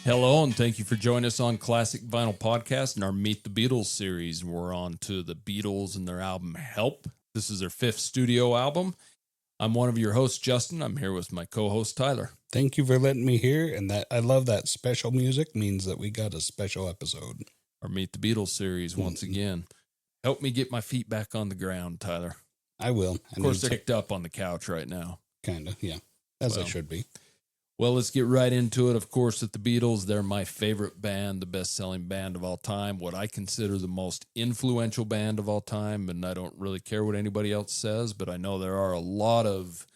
Hello, and thank you for joining us on Classic Vinyl Podcast in our Meet the Beatles series. We're on to the Beatles and their album Help. This is their 5th studio album. I'm one of your hosts, Justin. I'm here with my co-host, Tyler. Thank you for letting me hear, and that I love that special music means that we got a special episode. Our Meet the Beatles series once again. Help me get my feet back on the ground, Tyler. I will. Of course, they're kicked up on the couch right now. Kind of, yeah. As they should be. Well, let's get right into it. Of course, at the Beatles, they're my favorite band, the best-selling band of all time, what I consider the most influential band of all time, and I don't really care what anybody else says, but I know there are a lot of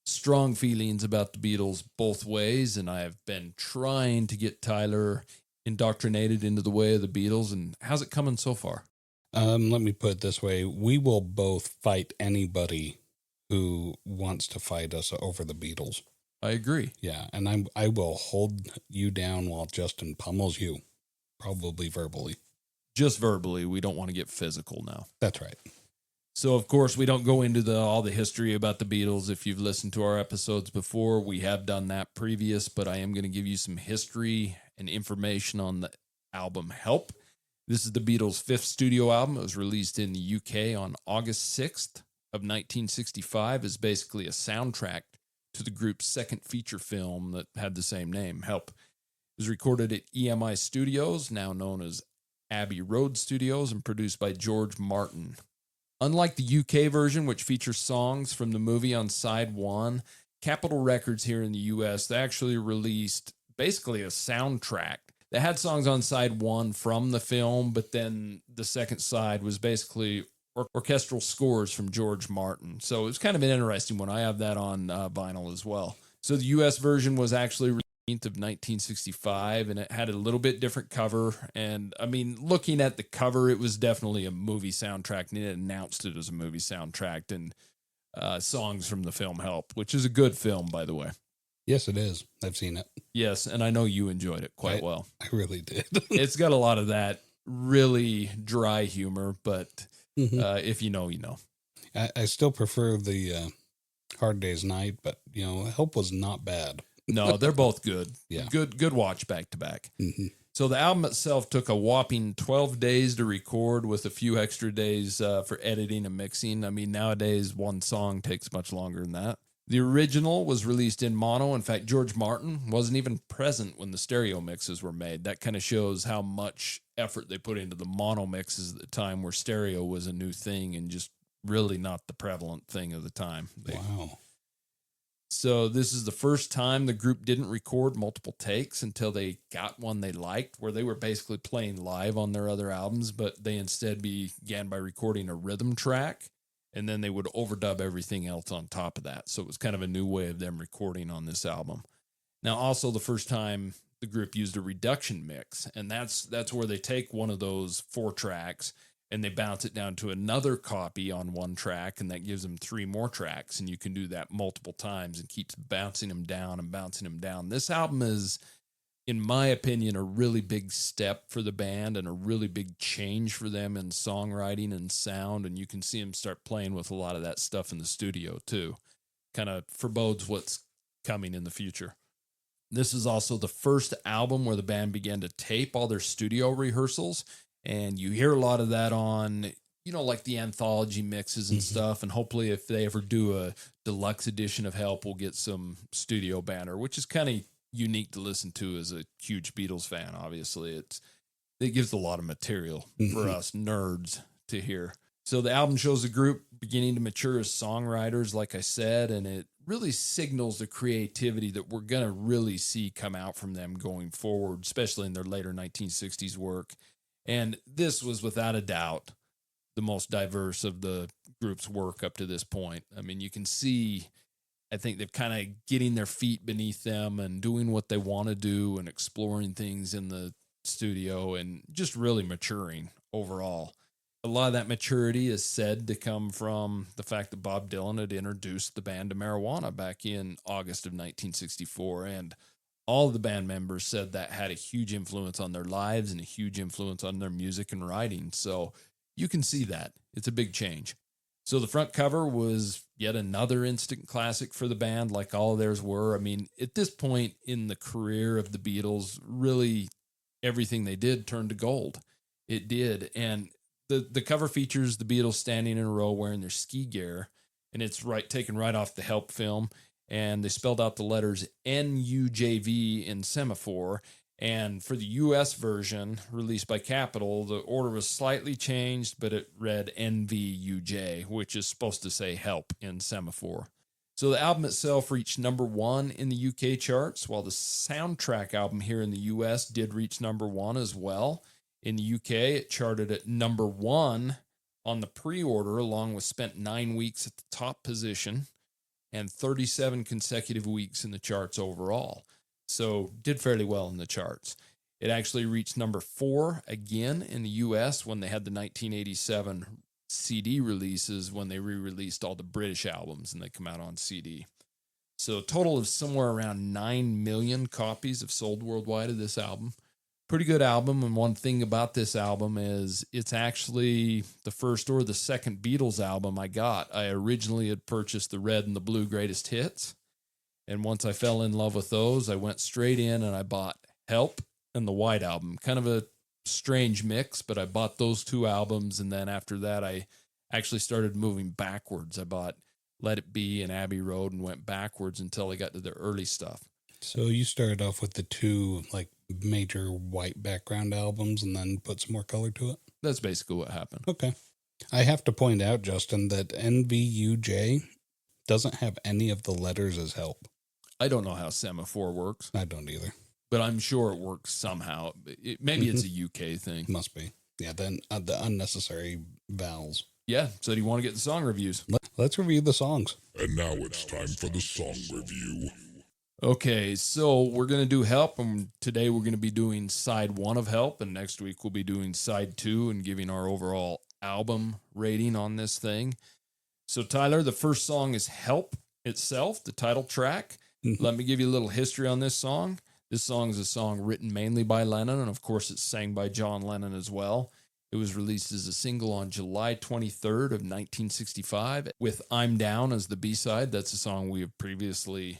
strong feelings about the Beatles both ways, and I have been trying to get Tyler indoctrinated into the way of the Beatles, and how's it coming so far? Let me put it this way. We will both fight anybody who wants to fight us over the Beatles. I agree. Yeah, and I will hold you down while Justin pummels you, probably verbally. Just verbally. We don't want to get physical now. That's right. So, of course, we don't go into all the history about the Beatles. If you've listened to our episodes before, we have done that previous, but I am going to give you some history and information on the album Help. This is the Beatles' 5th studio album. It was released in the UK on August 6th of 1965. It's basically a soundtrack to the group's second feature film that had the same name, Help. It was recorded at EMI Studios, now known as Abbey Road Studios, and produced by George Martin. Unlike the UK version, which features songs from the movie on side 1, Capitol Records here in the US, they actually released basically a soundtrack. They had songs on side 1 from the film, but then the second side was basically orchestral scores from George Martin. So it was kind of an interesting one. I have that on vinyl as well. So the US version was actually released of 1965, and it had a little bit different cover. And I mean, looking at the cover, it was definitely a movie soundtrack, and it announced it as a movie soundtrack, and songs from the film Help, which is a good film, by the way. Yes, it is. I've seen it. Yes, and I know you enjoyed it quite well. I really did. It's got a lot of that really dry humor, but if you know, you know. I still prefer the Hard Day's Night, but, Help was not bad. No, they're both good. Yeah. Good watch back to back. Mm-hmm. So the album itself took a whopping 12 days to record with a few extra days for editing and mixing. I mean, nowadays, one song takes much longer than that. The original was released in mono. In fact, George Martin wasn't even present when the stereo mixes were made. That kind of shows how much effort they put into the mono mixes at the time where stereo was a new thing and just really not the prevalent thing of the time. Wow. So this is the first time the group didn't record multiple takes until they got one they liked, where they were basically playing live on their other albums, but they instead began by recording a rhythm track, and then they would overdub everything else on top of that. So it was kind of a new way of them recording on this album. Now, also the first time the group used a reduction mix, and that's where they take one of those 4 tracks and they bounce it down to another copy on one track, and that gives them 3 more tracks, and you can do that multiple times and keeps bouncing them down and bouncing them down. This album is, in my opinion, a really big step for the band and a really big change for them in songwriting and sound, and you can see them start playing with a lot of that stuff in the studio too. Kind of forebodes what's coming in the future. This is also the first album where the band began to tape all their studio rehearsals, and you hear a lot of that on, like the anthology mixes and stuff, and hopefully if they ever do a deluxe edition of Help, we'll get some studio banter, which is kind of unique to listen to as a huge Beatles fan. Obviously, it gives a lot of material for us nerds to hear. So the album shows the group beginning to mature as songwriters, like I said, and it really signals the creativity that we're going to really see come out from them going forward, especially in their later 1960s work. And this was without a doubt the most diverse of the group's work up to this point. I mean, you can see, I think they're kind of getting their feet beneath them and doing what they want to do and exploring things in the studio and just really maturing overall. A lot of that maturity is said to come from the fact that Bob Dylan had introduced the band to marijuana back in August of 1964, and all of the band members said that had a huge influence on their lives and a huge influence on their music and writing. So you can see that. It's a big change. So the front cover was yet another instant classic for the band, like all of theirs were. I mean, at this point in the career of the Beatles, really everything they did turned to gold. It did. And the cover features the Beatles standing in a row wearing their ski gear, and it's taken right off the Help film. And they spelled out the letters NUJV in semaphore. And for the US version, released by Capitol, the order was slightly changed, but it read NVUJ, which is supposed to say help in semaphore. So the album itself reached number 1 in the UK charts, while the soundtrack album here in the US did reach number 1 as well. In the UK, it charted at number 1 on the pre-order, along with spent 9 weeks at the top position and 37 consecutive weeks in the charts overall. So did fairly well in the charts. It actually reached number 4 again in the US when they had the 1987 CD releases, when they re-released all the British albums and they come out on CD. So a total of somewhere around 9 million copies have sold worldwide of this album. Pretty good album, and one thing about this album is it's actually the first or the second Beatles album I got. I originally had purchased the Red and the Blue Greatest Hits, and once I fell in love with those, I went straight in and I bought Help and the White Album. Kind of a strange mix, but I bought those 2 albums, and then after that, I actually started moving backwards. I bought Let It Be and Abbey Road and went backwards until I got to the early stuff. So you started off with the 2 like major white background albums and then put some more color to it? That's basically what happened. Okay. I have to point out, Justin, that NVUJ doesn't have any of the letters as help. I don't know how semaphore works. I don't either. But I'm sure it works somehow. Maybe it's a UK thing. Must be. Yeah, then the unnecessary vowels. Yeah, so do you want to get the song reviews? Let's review the songs. And now it's time for the song review. Okay, so we're going to do Help, and today we're going to be doing side 1 of Help, and next week we'll be doing side 2 and giving our overall album rating on this thing. So Tyler, the first song is Help itself, the title track. Let me give you a little history on this song. This song is a song written mainly by Lennon, and of course it's sang by John Lennon as well. It was released as a single on July 23rd of 1965 with I'm Down as the B-side. That's a song we have previously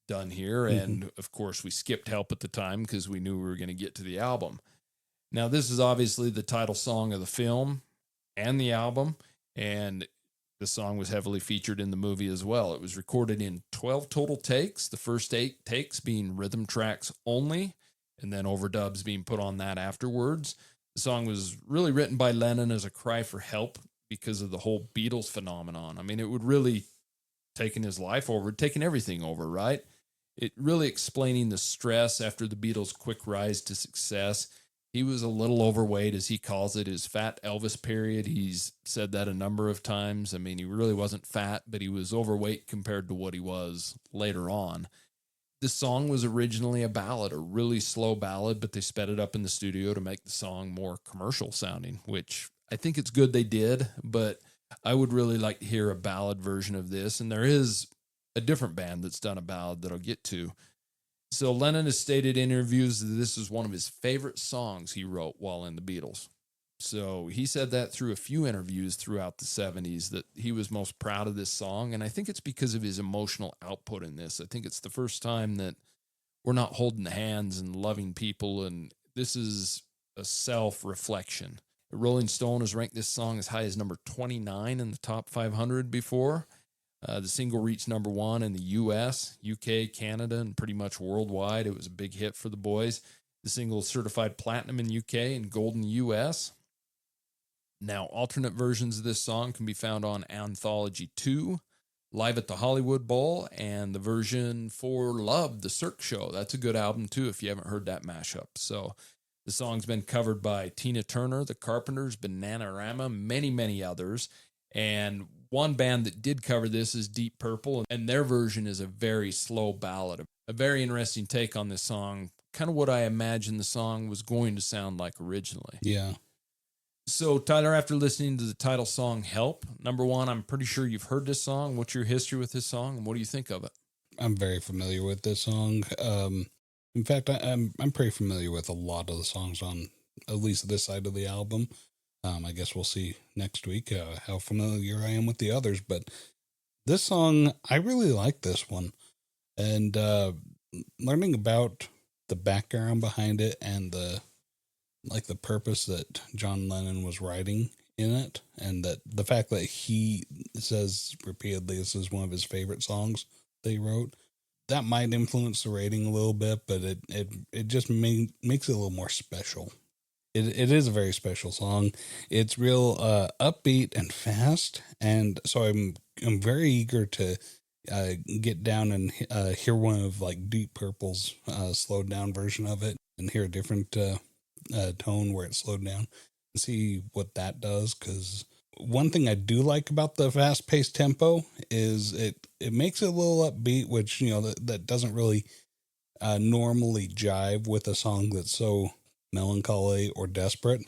done here. And of course we skipped Help at the time because we knew we were going to get to the album. Now this is obviously the title song of the film and the album, and the song was heavily featured in the movie as well. It was recorded in 12 total takes, the first 8 takes being rhythm tracks only, and then overdubs being put on that afterwards. The song was really written by Lennon as a cry for help because of the whole Beatles phenomenon. I mean, it would really taken his life over, taken everything over, right? It really explaining the stress after the Beatles' quick rise to success. He was a little overweight, as he calls it, his fat Elvis period. He's said that a number of times. I mean, he really wasn't fat, but he was overweight compared to what he was later on. The song was originally a ballad, a really slow ballad, but they sped it up in the studio to make the song more commercial sounding, which I think it's good they did, but I would really like to hear a ballad version of this. And there is a different band that's done a ballad that I'll get to. So Lennon has stated in interviews that this is one of his favorite songs he wrote while in the Beatles. So he said that through a few interviews throughout the 70s that he was most proud of this song. And I think it's because of his emotional output in this. I think it's the first time that we're not holding hands and loving people. And this is a self-reflection. Rolling Stone has ranked this song as high as number 29 in the top 500 before. The single reached number 1 in the US, UK, Canada, and pretty much worldwide. It was a big hit for the boys. The single is certified platinum in UK and gold in the US. Now, alternate versions of this song can be found on Anthology 2, Live at the Hollywood Bowl, and the version for Love, the Cirque Show. That's a good album, too, if you haven't heard that mashup. So the song's been covered by Tina Turner, The Carpenters, Bananarama, many, many others. And one band that did cover this is Deep Purple, and their version is a very slow ballad. A very interesting take on this song, kind of what I imagined the song was going to sound like originally. Yeah. So, Tyler, after listening to the title song, Help, number 1, I'm pretty sure you've heard this song. What's your history with this song, and what do you think of it? I'm very familiar with this song. In fact, I'm pretty familiar with a lot of the songs on at least this side of the album. I guess we'll see next week how familiar I am with the others. But this song, I really like this one. And learning about the background behind it and the purpose that John Lennon was writing in it, and that the fact that he says repeatedly this is one of his favorite songs they wrote, that might influence the rating a little bit, but it just makes it a little more special. It is a very special song. It's real upbeat and fast, and so I'm very eager to get down and hear one of like Deep Purple's slowed down version of it, and hear a different tone where it's slowed down, and see what that does. Because one thing I do like about the fast paced tempo is it makes it a little upbeat, which that doesn't really normally jive with a song that's so melancholy or desperate.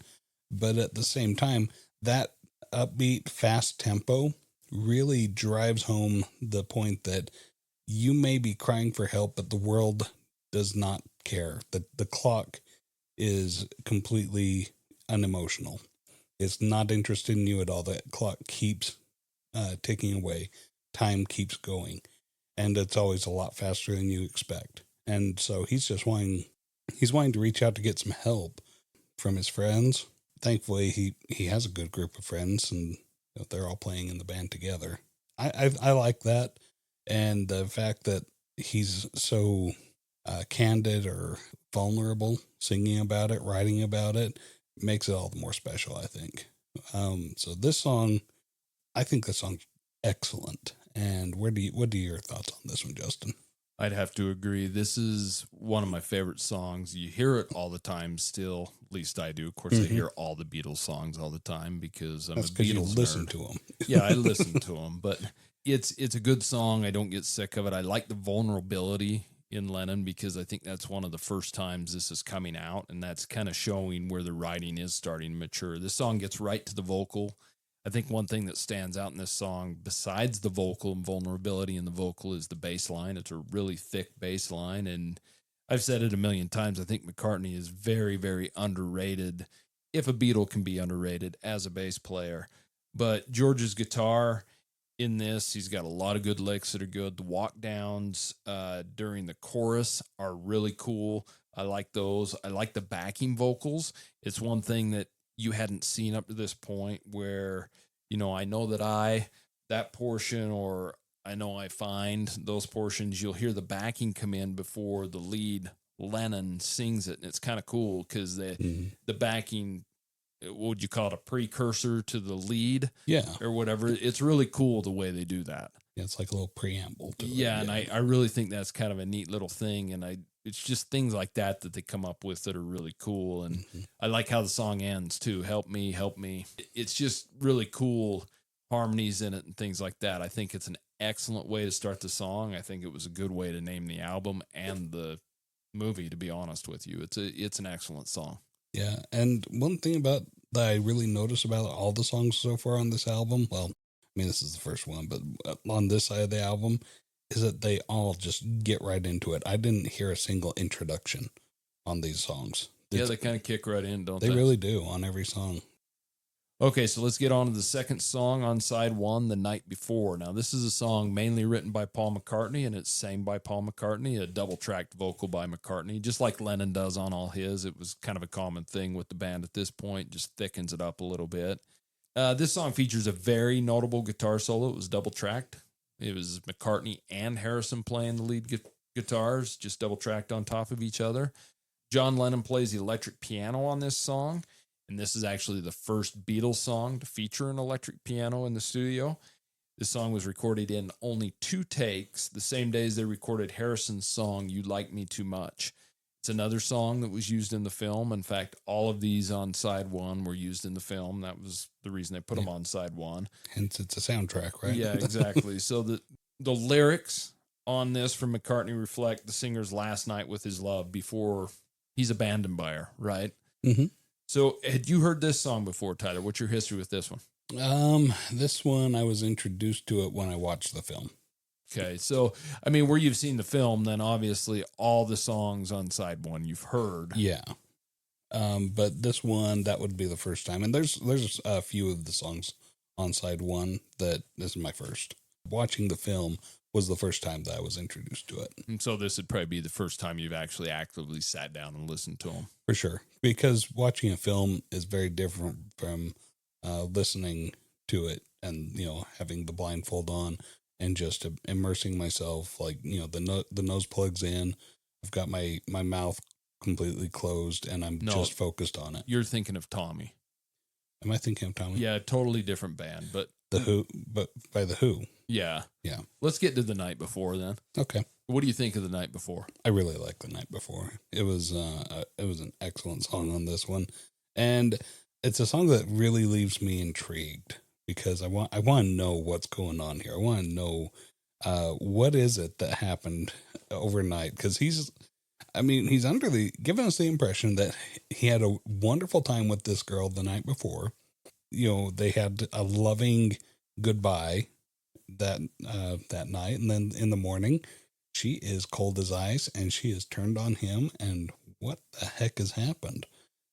But at the same time, that upbeat fast tempo really drives home the point that you may be crying for help, but the world does not care. The clock is completely unemotional. It's not interested in you at all. That clock keeps ticking away. Time keeps going. And it's always a lot faster than you expect. And so he's wanting to reach out to get some help from his friends. Thankfully, he has a good group of friends, and they're all playing in the band together. I like that. And the fact that he's so candid or vulnerable, singing about it, writing about it, makes it all the more special, I think. So this song, I think this song's excellent. And what are your thoughts on this one, Justin? I'd have to agree. This is one of my favorite songs. You hear it all the time still. At least I do. Of course, I hear all the Beatles songs all the time because I'm a Beatles nerd. Listen to them. Yeah, I listen to them. But it's a good song. I don't get sick of it. I like the vulnerability in Lennon because I think that's one of the first times this is coming out, and that's kind of showing where the writing is starting to mature. This song gets right to the vocal. I think one thing that stands out in this song, besides the vocal and vulnerability in the vocal, is the bass line. It's a really thick bass line, and I've said it a million times. I think McCartney is very, very underrated, if a Beatle can be underrated, as a bass player. But George's guitar in this, he's got a lot of good licks that are good. The walk downs during the chorus are really cool. I like those. I like the backing vocals. It's one thing that you hadn't seen up to this point where, I know that portion, or I know I find those portions, you'll hear the backing come in before the lead Lennon sings it. And it's kind of cool because the backing, what would you call it, a precursor to the lead? Yeah. Or whatever. It's really cool the way they do that. Yeah, it's like a little preamble to it. And I really think that's kind of a neat little thing. And it's just things like that they come up with that are really cool. And I like how the song ends too. Help me, help me. It's just really cool harmonies in it and things like that. I think it's an excellent way to start the song. I think it was a good way to name the album and the movie, to be honest with you. It's an excellent song. Yeah. And one thing that I really noticed about all the songs so far on this album, well, I mean, this is the first one, but on this side of the album, is that they all just get right into it. I didn't hear a single introduction on these songs. Yeah, they kind of kick right in, don't they? They really do on every song. Okay, so let's get on to the second song on side one, The Night Before. Now, this is a song mainly written by Paul McCartney, and it's sang by Paul McCartney, a double-tracked vocal by McCartney, just like Lennon does on all his. It was kind of a common thing with the band at this point, just thickens it up a little bit. This song features a very notable guitar solo. It was double-tracked. It was McCartney and Harrison playing the lead guitars, just double-tracked on top of each other. John Lennon plays the electric piano on this song, and this is actually the first Beatles song to feature an electric piano in the studio. This song was recorded in only 2 takes, the same day as they recorded Harrison's song, You Like Me Too Much. It's another song that was used in the film. In fact, all of these on side one were used in the film. That was the reason they put them on side one. Hence, it's a soundtrack, right? Yeah, exactly. So the lyrics on this from McCartney reflect the singer's last night with his love before he's abandoned by her, right? Mm-hmm. So had you heard this song before, Tyler? What's your history with this one? This one, I was introduced to it when I watched the film. Okay, so, I mean, where you've seen the film, then obviously all the songs on side one you've heard. Yeah. But this one, that would be the first time. And there's a few of the songs on side one that this is my first. Watching the film was the first time that I was introduced to it. And so this would probably be the first time you've actually actively sat down and listened to them. For sure. Because watching a film is very different from listening to it and, having the blindfold on and just immersing myself. Like, the nose plugs in. I've got my mouth completely closed and I'm just focused on it. You're thinking of Tommy. Am I thinking of Tommy? Yeah, totally different band, but The Who, but by The Who. Yeah. Yeah. Let's get to The Night Before then. Okay. What do you think of The Night Before? I really like The Night Before. It was an excellent song on this one. And it's a song that really leaves me intrigued because I want to know what's going on here. I want to know what is it that happened overnight, because he's giving us the impression that he had a wonderful time with this girl the night before. They had a loving goodbye that night, and then in the morning, she is cold as ice, and she is turned on him. And what the heck has happened?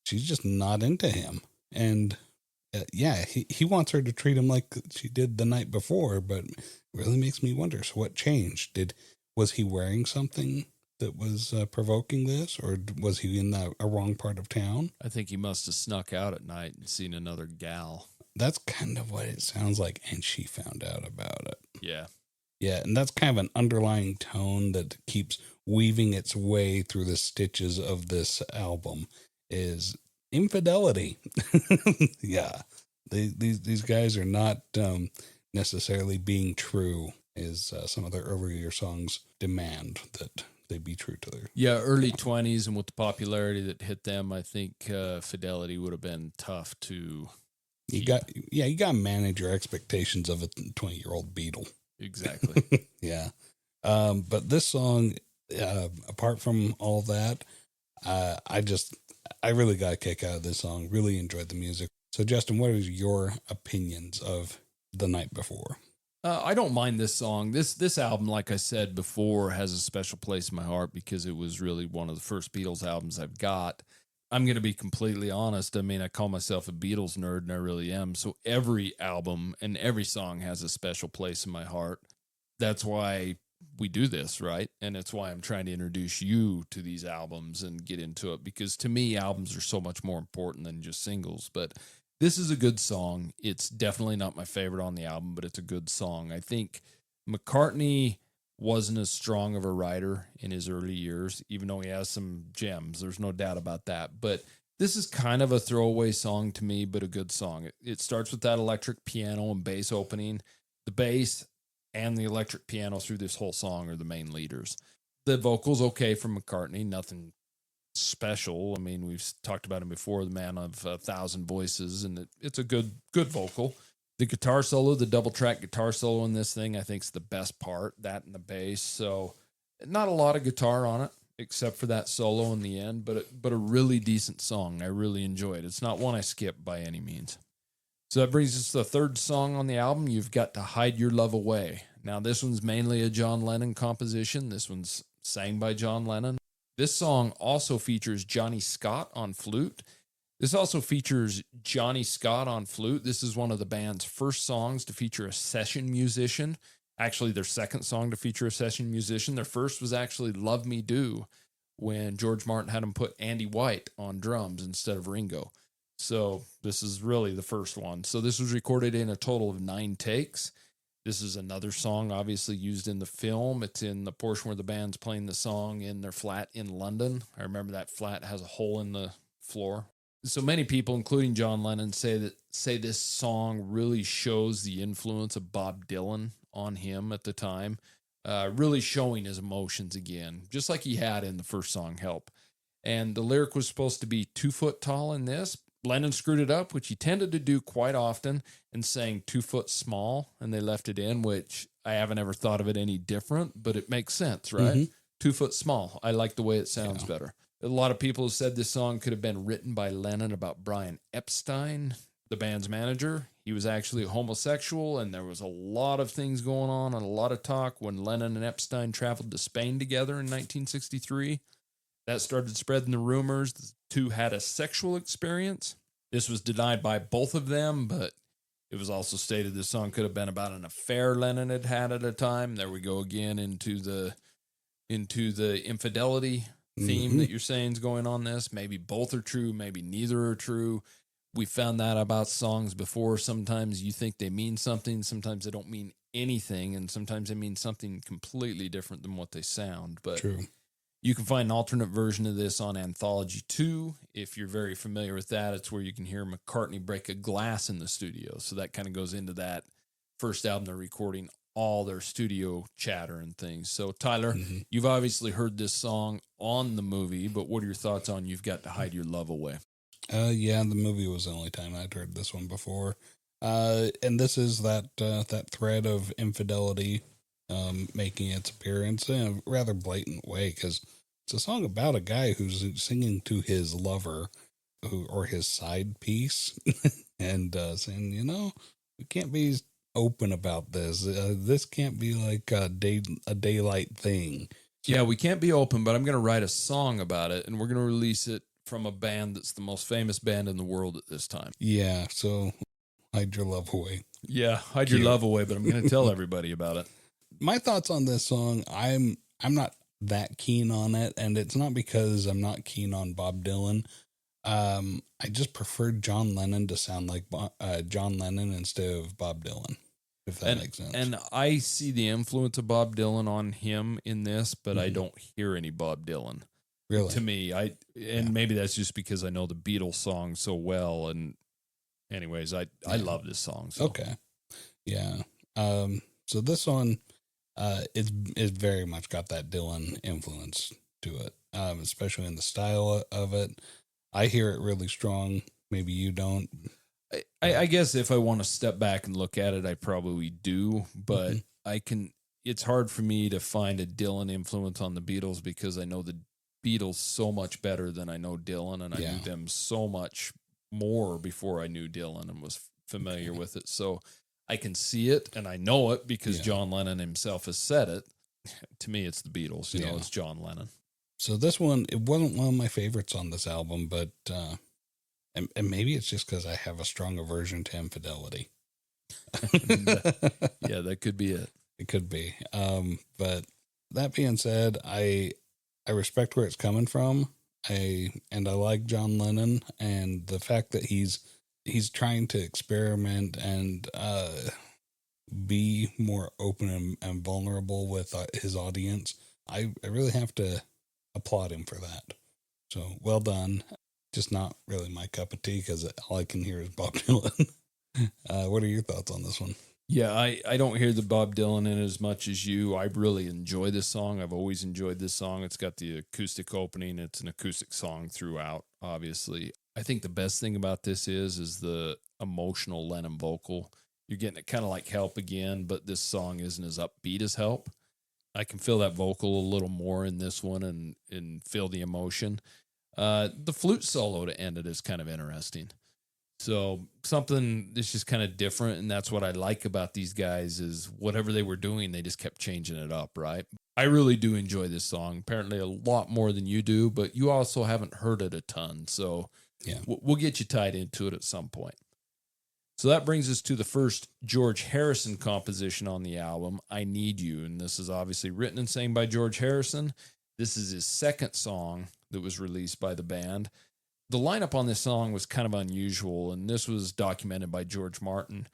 She's just not into him, and he wants her to treat him like she did the night before. But it really makes me wonder. So what changed? Was he wearing something that was provoking this, or was he in a wrong part of town? I think he must have snuck out at night and seen another gal. That's kind of what it sounds like, and she found out about it. Yeah. Yeah, and that's kind of an underlying tone that keeps weaving its way through the stitches of this album is infidelity. Yeah, these guys are not necessarily being true, as some of their earlier songs demand that they be true to their. Yeah, early 20s, and with the popularity that hit them, I think fidelity would have been tough to. You got to manage your expectations of a 20-year-old Beatle. Exactly. Yeah. But this song, apart from all that, I really got a kick out of this song. Really enjoyed the music. So, Justin, what are your opinions of The Night Before? I don't mind this song. This album, like I said before, has a special place in my heart because it was really one of the first Beatles albums I've got. I'm going to be completely honest. I mean, I call myself a Beatles nerd, and I really am. So every album and every song has a special place in my heart. That's why we do this, right? And it's why I'm trying to introduce you to these albums and get into it, because to me, albums are so much more important than just singles. But this is a good song. It's definitely not my favorite on the album, but it's a good song. I think McCartney wasn't as strong of a writer in his early years, even though he has some gems. There's no doubt about that. But this is kind of a throwaway song to me, but a good song. It starts with that electric piano and bass opening. The bass and the electric piano through this whole song are the main leaders. The vocals okay from McCartney, nothing special. I mean, we've talked about him before, the man of 1,000 voices, and it's a good vocal. The guitar solo, the double track guitar solo in this thing, I think is the best part, that and the bass. So not a lot of guitar on it, except for that solo in the end, but a really decent song. I really enjoy it. It's not one I skip by any means. So that brings us to the third song on the album, You've Got to Hide Your Love Away. Now, this one's mainly a John Lennon composition. This one's sang by John Lennon. This song also features Johnny Scott on flute. This also features Johnny Scott on flute. This is one of the band's first songs to feature a session musician. Actually, their second song to feature a session musician. Their first was actually Love Me Do, when George Martin had him put Andy White on drums instead of Ringo. So this is really the first one. So this was recorded in a total of 9 takes. This is another song obviously used in the film. It's in the portion where the band's playing the song in their flat in London. I remember that flat has a hole in the floor. So many people, including John Lennon, say this song really shows the influence of Bob Dylan on him at the time, really showing his emotions again, just like he had in the first song, Help. And the lyric was supposed to be 2 foot tall in this. Lennon screwed it up, which he tended to do quite often, and sang 2 foot small, and they left it in, which I haven't ever thought of it any different, but it makes sense, right? Mm-hmm. 2 foot small. I like the way it sounds better. A lot of people have said this song could have been written by Lennon about Brian Epstein, the band's manager. He was actually homosexual, and there was a lot of things going on and a lot of talk when Lennon and Epstein traveled to Spain together in 1963. That started spreading the rumors. The two had a sexual experience. This was denied by both of them, but it was also stated this song could have been about an affair Lennon had had at a time. There we go again into the infidelity theme that you're saying is going on this. Maybe both are true, maybe neither are true. We found that about songs before. Sometimes you think they mean something, sometimes they don't mean anything, and sometimes they mean something completely different than what they sound. But True. you can find an alternate version of this on Anthology 2. If you're very familiar with that, it's where you can hear McCartney break a glass in the studio. So that kind of goes into that first album they're recording, all their studio chatter and things. So, Tyler, you've obviously heard this song on the movie, but what are your thoughts on You've Got to Hide Your Love Away? Yeah, the movie was the only time I'd heard this one before. And this is that thread of infidelity making its appearance in a rather blatant way, because it's a song about a guy who's singing to his lover or his side piece and saying, we can't be open about this. This can't be like a daylight thing. Yeah, we can't be open, but I'm going to write a song about it, and we're going to release it from a band that's the most famous band in the world at this time. Yeah, so hide your love away. Yeah, hide your love away, but I'm going to tell everybody about it. My thoughts on this song, I'm not that keen on it, and it's not because I'm not keen on Bob Dylan. I just preferred John Lennon to sound like John Lennon instead of Bob Dylan, if that makes sense. And I see the influence of Bob Dylan on him in this, but I don't hear any Bob Dylan. Really? To me, maybe that's just because I know the Beatles song so well. And anyways, I love this song. So. Okay. Yeah. So this one, it's very much got that Dylan influence to it, especially in the style of it. I hear it really strong. Maybe you don't. I guess if I want to step back and look at it, I probably do, but it's hard for me to find a Dylan influence on the Beatles because I know the Beatles so much better than I know Dylan, and I knew them so much more before I knew Dylan and was familiar with it. So I can see it and I know it because John Lennon himself has said it. To me, it's the Beatles. You know, it's John Lennon. So this one, it wasn't one of my favorites on this album, but and maybe it's just because I have a strong aversion to infidelity. Yeah, that could be it. It could be. But that being said, I respect where it's coming from. I like John Lennon, and the fact that he's trying to experiment and be more open and vulnerable with his audience. I really have to applaud him for that. So well done. Just not really my cup of tea because all I can hear is Bob Dylan. What are your thoughts on this one? Yeah, I don't hear the Bob Dylan in as much as you. I really enjoy this song. I've always enjoyed this song. It's got the acoustic opening. It's an acoustic song throughout, obviously. I think the best thing about this is the emotional Lennon vocal. You're getting it kind of like Help again, but this song isn't as upbeat as Help. I can feel that vocal a little more in this one and feel the emotion. The flute solo to end it is kind of interesting. So something that's just kind of different, and that's what I like about these guys is whatever they were doing, they just kept changing it up, right? I really do enjoy this song, apparently a lot more than you do, but you also haven't heard it a ton, so we'll get you tied into it at some point. So that brings us to the first George Harrison composition on the album, I Need You, and this is obviously written and sang by George Harrison. This is his second song that was released by the band. The lineup on this song was kind of unusual, and this was documented by George Martin.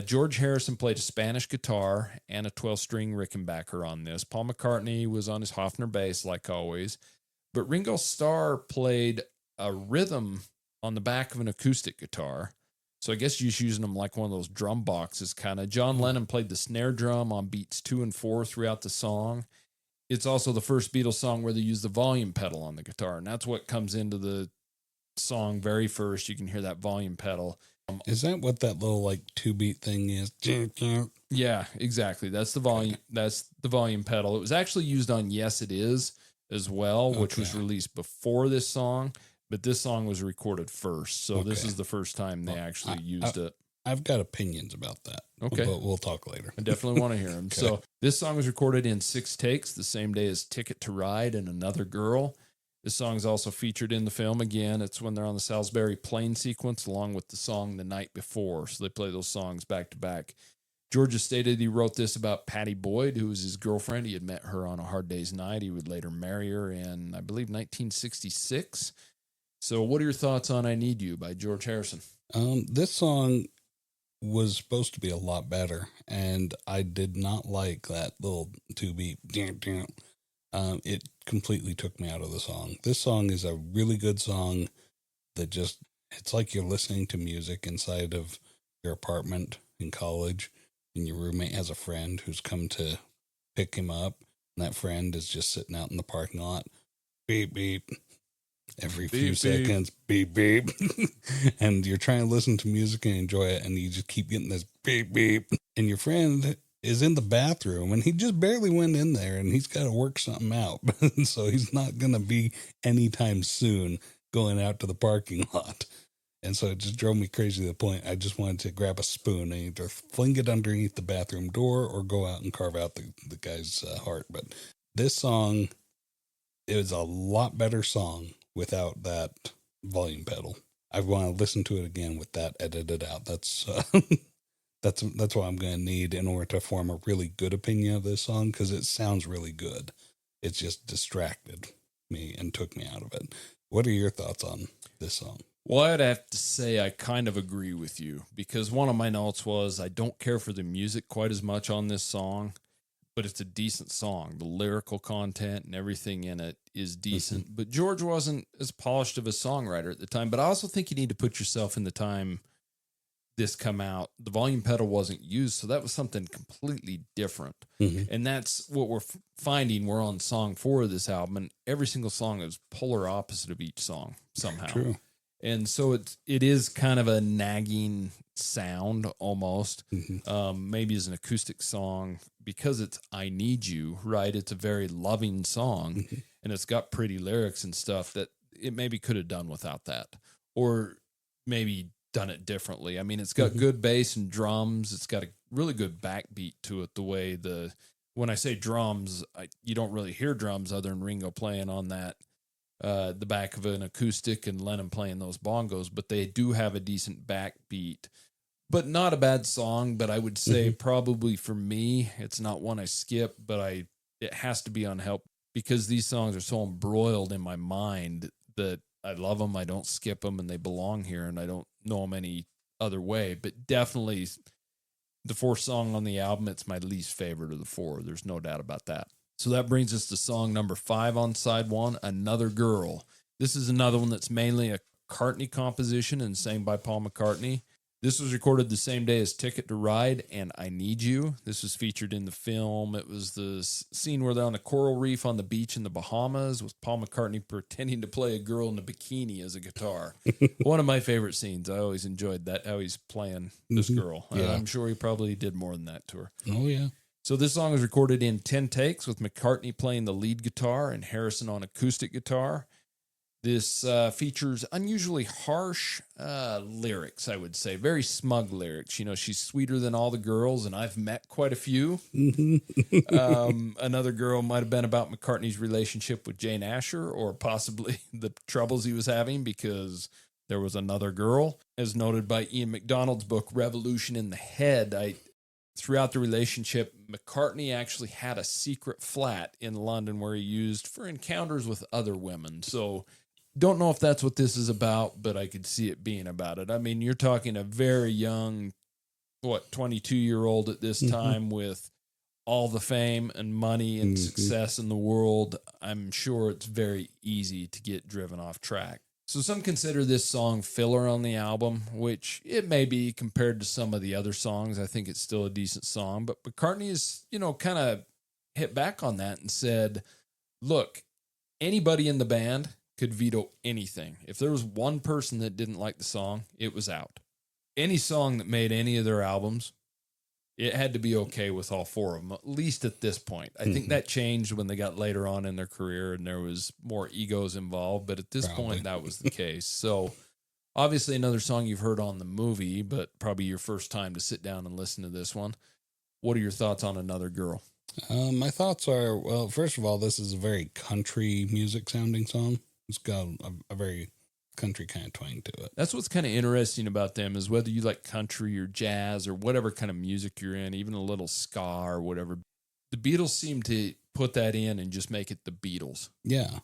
George Harrison played a Spanish guitar and a 12-string Rickenbacker on this. Paul McCartney was on his Hofner bass, like always. But Ringo Starr played a rhythm on the back of an acoustic guitar. So I guess you're just using them like one of those drum boxes kind of. John Lennon played the snare drum on beats 2 and 4 throughout the song. It's also the first Beatles song where they use the volume pedal on the guitar, and that's what comes into the song very first. You can hear that volume pedal. Is that what that little like 2-beat thing is? Yeah, exactly. That's the volume. That's the volume pedal. It was actually used on Yes It Is as well, which was released before this song, but this song was recorded first. So this is the first time they actually used it. I've got opinions about that. Okay. But we'll talk later. I definitely want to hear them. Okay. So this song was recorded in 6 takes, the same day as Ticket to Ride and Another Girl. This song is also featured in the film. Again, it's when they're on the Salisbury Plain sequence along with the song The Night Before. So they play those songs back to back. George has stated he wrote this about Patty Boyd, who was his girlfriend. He had met her on A Hard Day's Night. He would later marry her in, I believe, 1966. So what are your thoughts on I Need You by George Harrison? This song was supposed to be a lot better, and I did not like that little two-beat. It completely took me out of the song. This song is a really good song that just, it's like you're listening to music inside of your apartment in college, and your roommate has a friend who's come to pick him up, and that friend is just sitting out in the parking lot. Beep, beep. Every few seconds, beep, beep. And you're trying to listen to music and enjoy it, and you just keep getting this beep, beep. And your friend is in the bathroom, and he just barely went in there, and he's got to work something out. So he's not going to be anytime soon going out to the parking lot. And so it just drove me crazy to the point I just wanted to grab a spoon and either fling it underneath the bathroom door or go out and carve out the guy's heart. But this song is a lot better song without that volume pedal. I want to listen to it again with that edited out. That's what I'm going to need in order to form a really good opinion of this song, because it sounds really good. It's just distracted me and took me out of it. What are your thoughts on this song? Well, I'd have to say I kind of agree with you, because one of my notes was I don't care for the music quite as much on this song, but it's a decent song. The lyrical content and everything in it is decent. Mm-hmm. But George wasn't as polished of a songwriter at the time. But I also think you need to put yourself in the time this come out. The volume pedal wasn't used, so that was something completely different. Mm-hmm. And that's what we're finding. We're on song 4 of this album, and every single song is polar opposite of each song somehow. True. And so it is kind of a nagging sound almost. Mm-hmm. Maybe as an acoustic song, because it's I Need You, right? It's a very loving song, mm-hmm. and it's got pretty lyrics and stuff that it maybe could have done without that, or maybe done it differently. I mean, it's got mm-hmm. good bass and drums. It's got a really good backbeat to it. The way when I say drums, you don't really hear drums other than Ringo playing on that. The back of an acoustic and Lennon playing those bongos, but they do have a decent backbeat, but not a bad song. But I would say mm-hmm. probably for me, it's not one I skip, but it has to be on help, because these songs are so embroiled in my mind that I love them. I don't skip them, and they belong here, and I don't know them any other way. But definitely the 4th song on the album, it's my least favorite of the 4. There's no doubt about that. So that brings us to song number 5 on side 1, Another Girl. This is another one that's mainly a McCartney composition and sang by Paul McCartney. This was recorded the same day as Ticket to Ride and I Need You. This was featured in the film. It was the scene where they're on a coral reef on the beach in the Bahamas with Paul McCartney pretending to play a girl in a bikini as a guitar. One of my favorite scenes. I always enjoyed that, how he's playing this girl. Yeah. I'm sure he probably did more than that to her. Oh, yeah. So this song was recorded in 10 takes with McCartney playing the lead guitar and Harrison on acoustic guitar. This features unusually harsh lyrics, I would say. Very smug lyrics. You know, she's sweeter than all the girls, and I've met quite a few. Another Girl might have been about McCartney's relationship with Jane Asher, or possibly the troubles he was having because there was another girl. As noted by Ian MacDonald's book, Revolution in the Head, throughout the relationship, McCartney actually had a secret flat in London where he used for encounters with other women. So don't know if that's what this is about, but I could see it being about it. I mean, you're talking a very young, 22-year-old at this time with all the fame and money and success in the world. I'm sure it's very easy to get driven off track. So some consider this song filler on the album, which it may be compared to some of the other songs. I think it's still a decent song, but McCartney is, kind of hit back on that and said, look, anybody in the band could veto anything. If there was one person that didn't like the song, it was out. Any song that made any of their albums, it had to be okay with all 4 of them, at least at this point. I think that changed when they got later on in their career and there was more egos involved, but at this point, that was the case. So obviously another song you've heard on the movie, but probably your first time to sit down and listen to this one. What are your thoughts on Another Girl? My thoughts are, well, first of all, this is a very country music sounding song. It's got a very country kind of twang to it. That's what's kind of interesting about them is whether you like country or jazz or whatever kind of music you're in, even a little ska or whatever. The Beatles seem to put that in and just make it the Beatles. Yeah.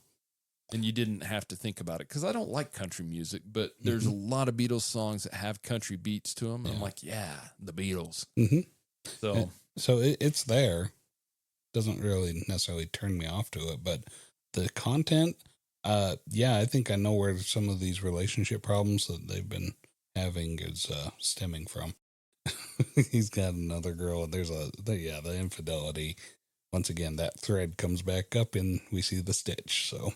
And you didn't have to think about it because I don't like country music, but there's a lot of Beatles songs that have country beats to them. Yeah. I'm like, yeah, the Beatles. So it's there. Doesn't really necessarily turn me off to it, but the content, I think I know where some of these relationship problems that they've been having is stemming from. He's got another girl. There's the infidelity. Once again, that thread comes back up and we see the stitch. So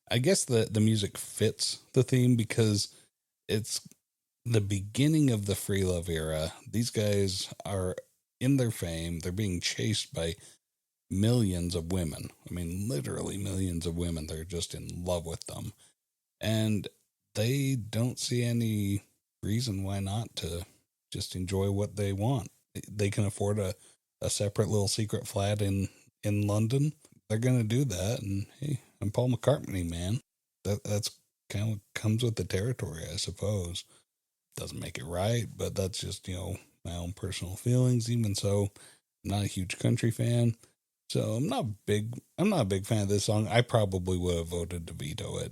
I guess the music fits the theme because it's the beginning of the free love era. These guys are in their fame. They're being chased by millions of women. I mean, literally millions of women. They're just in love with them. And they don't see any reason why not to just enjoy what they want. They can afford a separate little secret flat in London. They're going to do that. And hey, I'm Paul McCartney, man. That's kind of comes with the territory, I suppose. Doesn't make it right, but that's just, my own personal feelings. Even so, I'm not a huge country fan. So I'm not a big fan of this song. I probably would have voted to veto it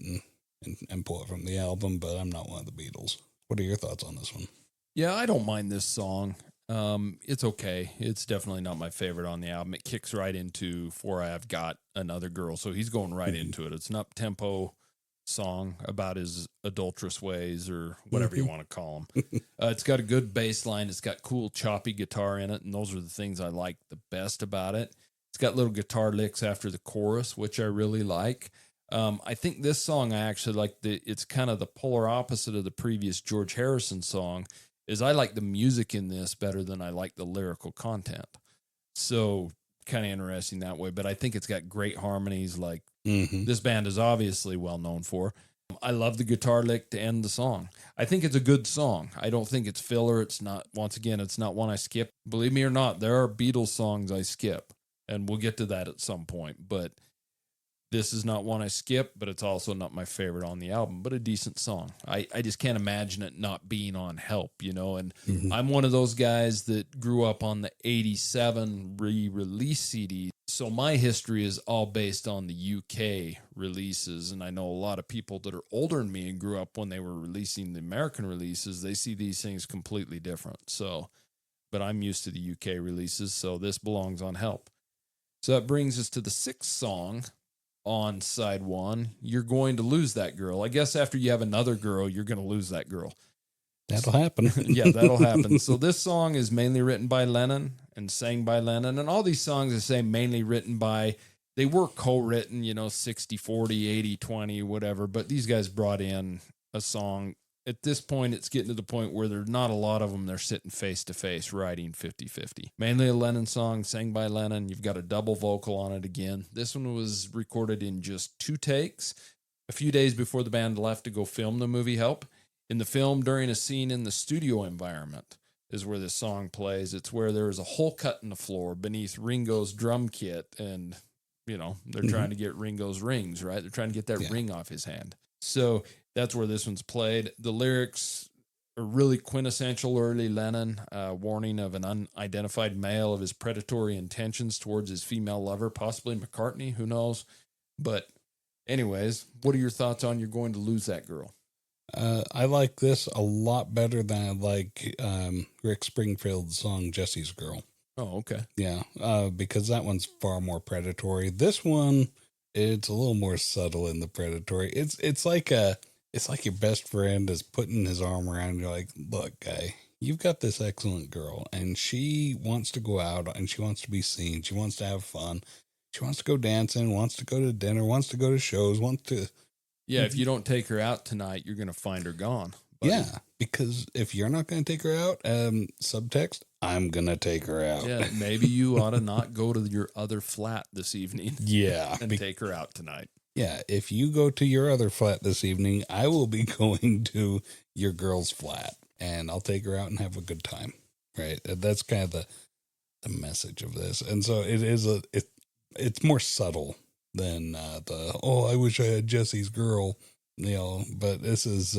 and pull it from the album, but I'm not one of the Beatles. What are your thoughts on this one? Yeah, I don't mind this song. It's okay. It's definitely not my favorite on the album. It kicks right into For I Have Got Another Girl. So he's going right into it. It's an up-tempo song about his adulterous ways or whatever you want to call them. It's got a good bass line. It's got cool choppy guitar in it. And those are the things I like the best about it. It's got little guitar licks after the chorus, which I really like. I think this song, I actually like it's kind of the polar opposite of the previous George Harrison song, is I like the music in this better than I like the lyrical content. So kind of interesting that way, but I think it's got great harmonies like this band is obviously well known for. I love the guitar lick to end the song. I think it's a good song. I don't think it's filler. It's not, once again, it's not one I skip. Believe me or not, there are Beatles songs I skip, and we'll get to that at some point, but this is not one I skip, but it's also not my favorite on the album, but a decent song. I just can't imagine it not being on Help, and I'm one of those guys that grew up on the 87 re-release CD. So my history is all based on the UK releases. And I know a lot of people that are older than me and grew up when they were releasing the American releases, they see these things completely different. So, but I'm used to the UK releases, so this belongs on Help. So that brings us to the sixth song on side one. You're going to lose that girl. I guess after you have another girl, you're going to lose that girl. That'll happen. Yeah, that'll happen. So this song is mainly written by Lennon and sang by Lennon. And all these songs I say mainly written by, they were co-written, 60-40, 80-20, whatever. But these guys brought in a song. At this point, it's getting to the point where there's not a lot of them. They're sitting face-to-face writing 50-50. Mainly a Lennon song, sang by Lennon. You've got a double vocal on it again. This one was recorded in just 2 takes, a few days before the band left to go film the movie Help. In the film, during a scene in the studio environment is where this song plays. It's where there's a hole cut in the floor beneath Ringo's drum kit. And, they're trying to get Ringo's rings, right? They're trying to get that ring off his hand. So that's where this one's played. The lyrics are really quintessential early Lennon, warning of an unidentified male of his predatory intentions towards his female lover, possibly McCartney, who knows? But anyways, what are your thoughts on You're Going to Lose That Girl? I like this a lot better than I like Rick Springfield's song Jesse's Girl. Oh, okay. Yeah, because that one's far more predatory. This one, it's a little more subtle in the predatory. It's like your best friend is putting his arm around you, like, look, guy, you've got this excellent girl, and she wants to go out, and she wants to be seen. She wants to have fun. She wants to go dancing, wants to go to dinner, wants to go to shows, wants to... Yeah, if you don't take her out tonight, you're going to find her gone. Buddy. Yeah, because if you're not going to take her out, subtext, I'm going to take her out. Yeah, maybe you ought to not go to your other flat this evening. Yeah. And take her out tonight. Yeah, if you go to your other flat this evening, I will be going to your girl's flat, and I'll take her out and have a good time, right? That's kind of the message of this. And so it is it's more subtle than I wish I had Jesse's girl, but this is,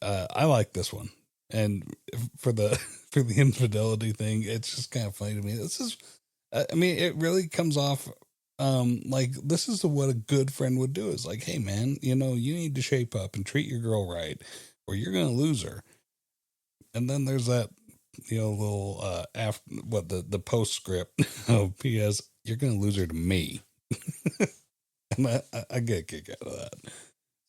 I like this one. And for the, for the infidelity thing, it's just kind of funny to me. This is, I mean, it really comes off, like this is what a good friend would do, is like, hey man, you need to shape up and treat your girl right, or you're going to lose her. And then there's that, little, after what the postscript of P.S. You're going to lose her to me. And I get a kick out of that.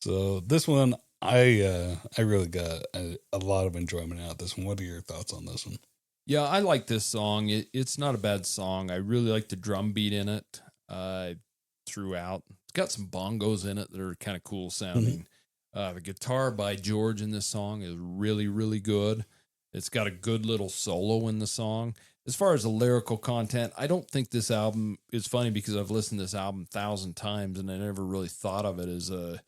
So this one, I really got a lot of enjoyment out of this one. What are your thoughts on this one? Yeah, I like this song. It's not a bad song. I really like the drum beat in it throughout. It's got some bongos in it that are kind of cool sounding. The guitar by George in this song is really, really good. It's got a good little solo in the song. As far as the lyrical content, I don't think this album is funny because I've listened to this album 1,000 times and I never really thought of it as a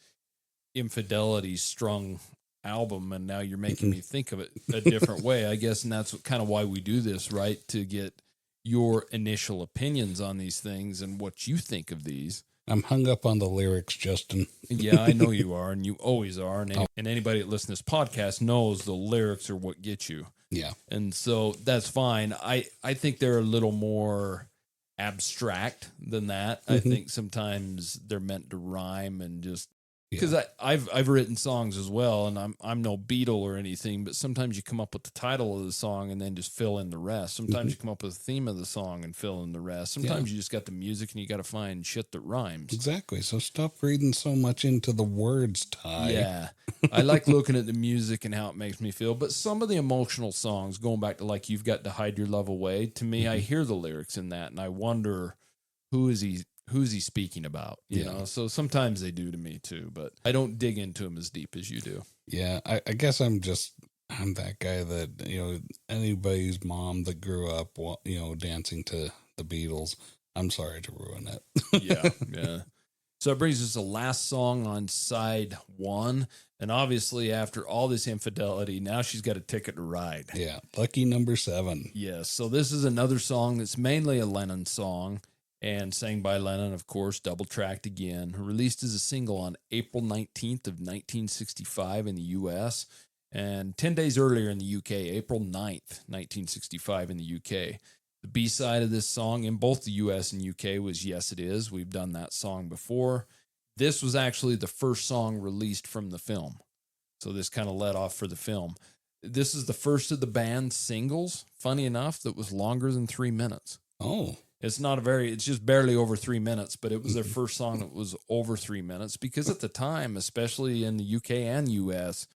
infidelity strung album. And now you're making me think of it a different way, I guess. And that's kind of why we do this, right? To get your initial opinions on these things and what you think of these. I'm hung up on the lyrics, Justin. Yeah, I know you are, and you always are. And anybody that listens to this podcast knows the lyrics are what get you. Yeah. And so that's fine. I think they're a little more abstract than that. I think sometimes they're meant to rhyme and just because I've written songs as well, and I'm no Beatle or anything, but sometimes you come up with the title of the song and then just fill in the rest. Sometimes you come up with the theme of the song and fill in the rest. Sometimes you just got the music and you got to find shit that rhymes. Exactly. So stop reading so much into the words, Ty. Yeah. I like looking at the music and how it makes me feel, but some of the emotional songs, going back to like You've Got to Hide Your Love Away, to me, I hear the lyrics in that and I wonder who's he speaking about, you know? So sometimes they do to me too, but I don't dig into them as deep as you do. Yeah. I guess I'm that guy that, anybody's mom that grew up, dancing to the Beatles, I'm sorry to ruin it. Yeah. So it brings us the last song on side one. And obviously after all this infidelity, now she's got a ticket to ride. Yeah. Lucky number 7. Yes. So this is another song that's mainly a Lennon song. And sang by Lennon, of course, double-tracked again. Released as a single on April 19th of 1965 in the U.S. and 10 days earlier in the U.K., April 9th, 1965 in the U.K. The B-side of this song in both the U.S. and U.K. was Yes It Is. We've done that song before. This was actually the first song released from the film. So this kind of led off for the film. This is the first of the band's singles, funny enough, that was longer than 3 minutes. Oh. It's just barely over 3 minutes, but it was their first song that was over 3 minutes because at the time, especially in the UK and US,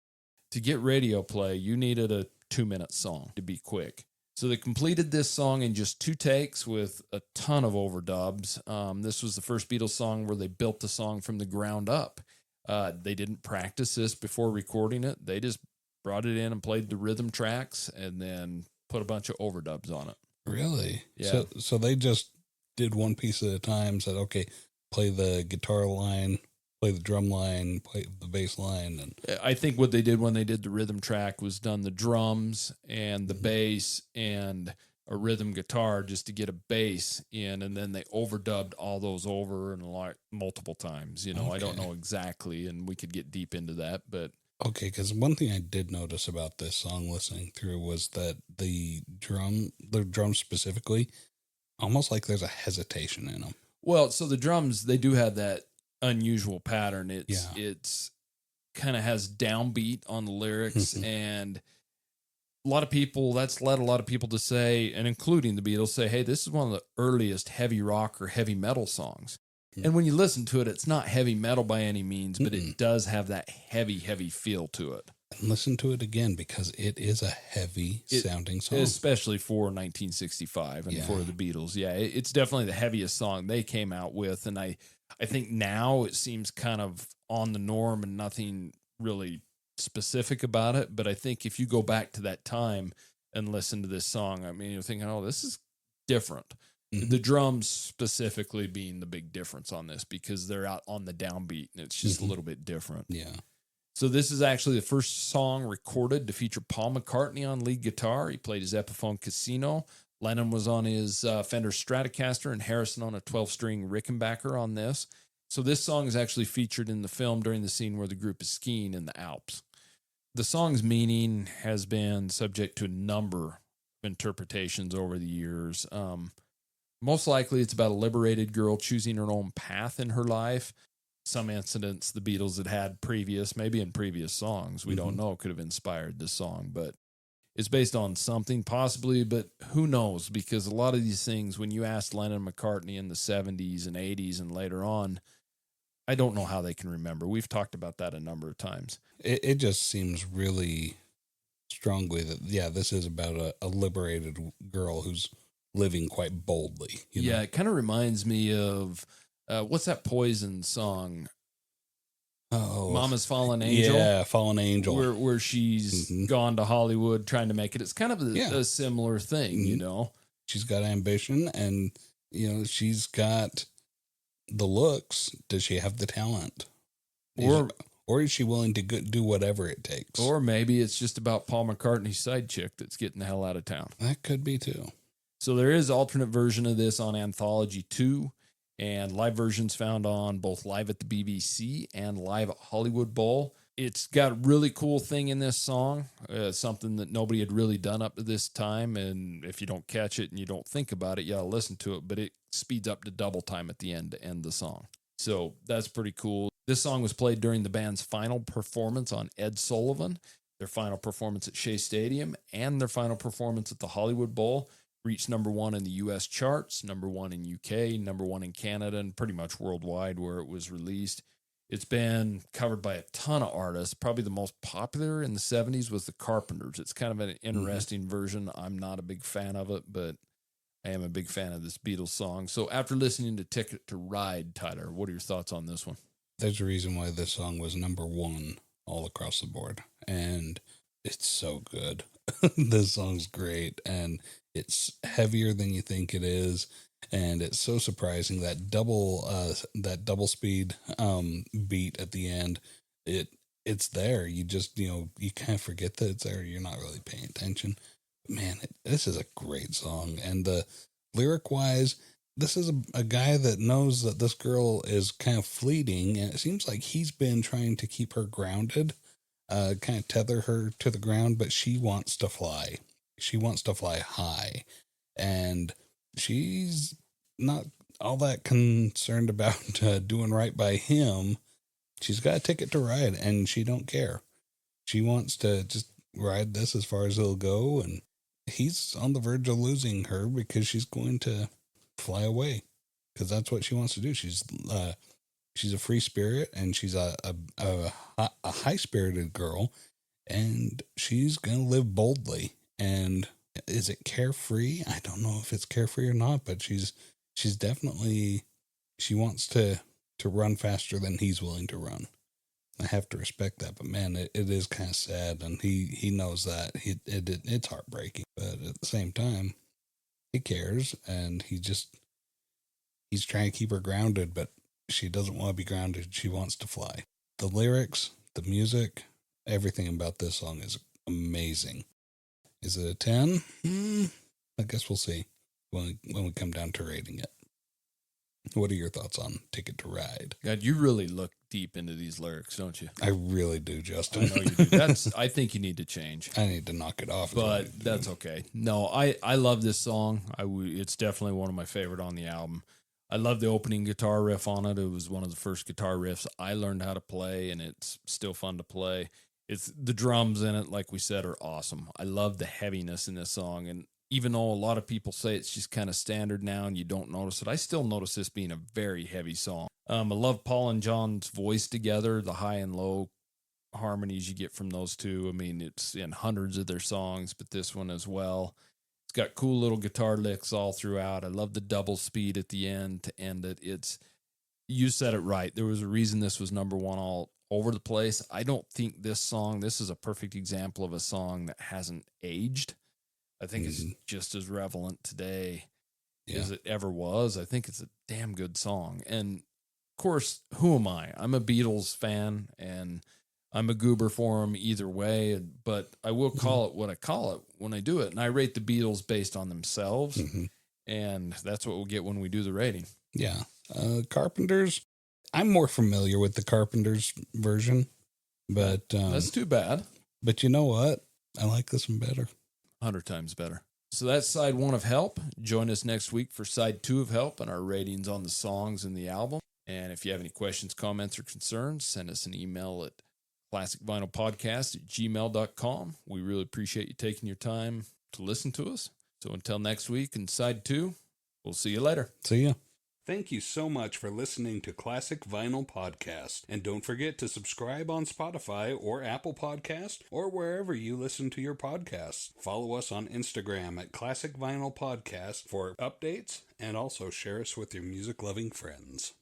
to get radio play, you needed a 2-minute song to be quick. So they completed this song in just 2 takes with a ton of overdubs. This was the first Beatles song where they built the song from the ground up. They didn't practice this before recording it. They just brought it in and played the rhythm tracks and then put a bunch of overdubs on it. Really? Yeah. So they just did one piece at a time, said, okay, play the guitar line, play the drum line, play the bass line. And I think what they did when they did the rhythm track was done the drums and the bass and a rhythm guitar just to get a bass in, and then they overdubbed all those over and like multiple times. Okay. I don't know exactly, and we could get deep into that, but okay, because one thing I did notice about this song listening through was that the drum specifically, almost like there's a hesitation in them. Well, so the drums, they do have that unusual pattern. It's kind of has downbeat on the lyrics, and a lot of people, that's led a lot of people to say, and including the Beatles, say, hey, this is one of the earliest heavy rock or heavy metal songs. And when you listen to it, it's not heavy metal by any means, but it does have that heavy, heavy feel to it. And listen to it again because it is a heavy sounding song. Especially for 1965 and for the Beatles. Yeah, it's definitely the heaviest song they came out with. And I think now it seems kind of on the norm and nothing really specific about it. But I think if you go back to that time and listen to this song, I mean, you're thinking, oh, this is different. The drums specifically being the big difference on this because they're out on the downbeat and it's just a little bit different. Yeah. So this is actually the first song recorded to feature Paul McCartney on lead guitar. He played his Epiphone Casino Lennon was on his Fender Stratocaster and Harrison on a 12-string Rickenbacker on this. So this song is actually featured in the film during the scene where the group is skiing in the Alps. The song's meaning has been subject to a number of interpretations over the years. Most likely it's about a liberated girl choosing her own path in her life. Some incidents the Beatles had previous, maybe in previous songs, we don't know, could have inspired this song, but it's based on something possibly, but who knows? Because a lot of these things, when you asked Lennon and McCartney in the 70s and 80s and later on, I don't know how they can remember. We've talked about that a number of times. It just seems really strongly that, yeah, this is about a liberated girl who's living quite boldly. You know? It kind of reminds me of, what's that Poison song? Oh, Mama's Fallen Angel. Yeah, Fallen Angel. Where she's gone to Hollywood trying to make it. It's kind of a similar thing, you know? She's got ambition and, you know, she's got the looks. Does she have the talent? Or is she willing to do whatever it takes? Or maybe it's just about Paul McCartney's side chick that's getting the hell out of town. That could be too. So there is alternate version of this on Anthology 2, and live versions found on both Live at the BBC and Live at Hollywood Bowl. It's got a really cool thing in this song, something that nobody had really done up to this time. And if you don't catch it and you don't think about it, you gotta listen to it. But it speeds up to double time at the end to end the song. So that's pretty cool. This song was played during the band's final performance on Ed Sullivan, their final performance at Shea Stadium, and their final performance at the Hollywood Bowl. Reached number 1 in the U.S. charts, number 1 in UK, number 1 in Canada, and pretty much worldwide where it was released. It's been covered by a ton of artists. Probably the most popular in the 70s was the Carpenters. It's kind of an interesting version. I'm not a big fan of it, but I am a big fan of this Beatles song. So after listening to Ticket to Ride, Tyler, what are your thoughts on this one? There's a reason why this song was number 1 all across the board, and it's so good. This song's great, and it's heavier than you think it is, and it's so surprising that double speed beat at the end. It's there. You just, you know, you kind of forget that it's there. You're not really paying attention. Man, this is a great song, and the lyric wise, this is a guy that knows that this girl is kind of fleeting, and it seems like he's been trying to keep her grounded, kind of tether her to the ground, but she wants to fly. She wants to fly high, and she's not all that concerned about doing right by him. She's got a ticket to ride, and she don't care. She wants to just ride this as far as it'll go, and he's on the verge of losing her because she's going to fly away, because that's what she wants to do. She's a free spirit, and she's a high-spirited girl, and she's going to live boldly. And is it carefree? I don't know if it's carefree or not, but she's definitely, she wants to run faster than he's willing to run. I have to respect that, but man, it is kind of sad, and he knows that. It's heartbreaking, but at the same time, he cares, and he's trying to keep her grounded, but she doesn't want to be grounded. She wants to fly. The lyrics, the music, everything about this song is amazing. Is it a 10? I guess we'll see when we come down to rating it. What are your thoughts on Ticket to Ride? God, you really look deep into these lyrics, don't you? I really do, Justin. I know you do. I think you need to change. I need to knock it off. But that's okay. No, I love this song. It's definitely one of my favorite on the album. I love the opening guitar riff on it. It was one of the first guitar riffs I learned how to play, and it's still fun to play. It's the drums in it, like we said, are awesome. I love the heaviness in this song, and even though a lot of people say it's just kind of standard now and you don't notice it, I still notice this being a very heavy song. I love Paul and John's voice together, the high and low harmonies you get from those two. I mean, it's in hundreds of their songs, but this one as well. It's got cool little guitar licks all throughout. I love the double speed at the end to end it. You said it right. There was a reason this was number 1 all over the place. I don't think this is a perfect example of a song that hasn't aged. I think it's just as relevant today as it ever was. I think it's a damn good song. And of course, who am I? I'm a Beatles fan, and I'm a goober for them either way, but I will call it what I call it when I do it. And I rate the Beatles based on themselves. And that's what we'll get when we do the rating. Yeah. Carpenters, I'm more familiar with the Carpenters version, but that's too bad. But you know what? I like this one better. 100 times better. So that's side 1 of Help. Join us next week for side 2 of Help and our ratings on the songs and the album. And if you have any questions, comments, or concerns, send us an email at classicvinylpodcast@gmail.com. We really appreciate you taking your time to listen to us. So until next week in side 2, we'll see you later. See ya. Thank you so much for listening to Classic Vinyl Podcast. And don't forget to subscribe on Spotify or Apple Podcast or wherever you listen to your podcasts. Follow us on Instagram at Classic Vinyl Podcast for updates, and also share us with your music-loving friends.